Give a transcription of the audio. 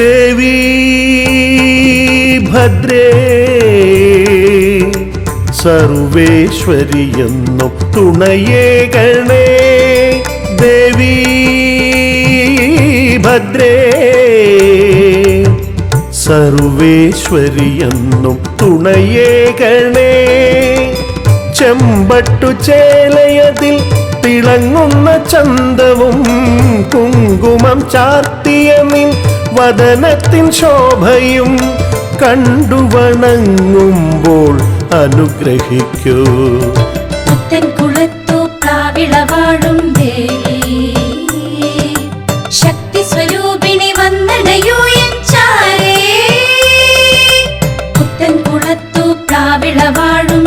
ദേവി ഭദ്രേ സർവേശ്വരിയെന്നും തുണയേകണേ. ദേവി ഭദ്രേ സർവേശ്വരിയെന്നും തുണയേകണേ. ചെമ്പട്ടു ചേലയതിൽ തിളങ്ങുന്ന ചന്തവും കുങ്കുമം ചാർത്തിയ നിൻ വദനത്തിൻ ശോഭയും കണ്ടു വണങ്ങുമ്പോൾ അനുഗ്രഹിക്കൂ. പുത്തൻകുളത്തു പ്ലാവിളവാഴും ദേവി ശക്തി സ്വരൂപിണി വന്ദനയൂ എൻ ചാരേ. പുത്തൻകുളത്തു പ്ലാവിളവാഴും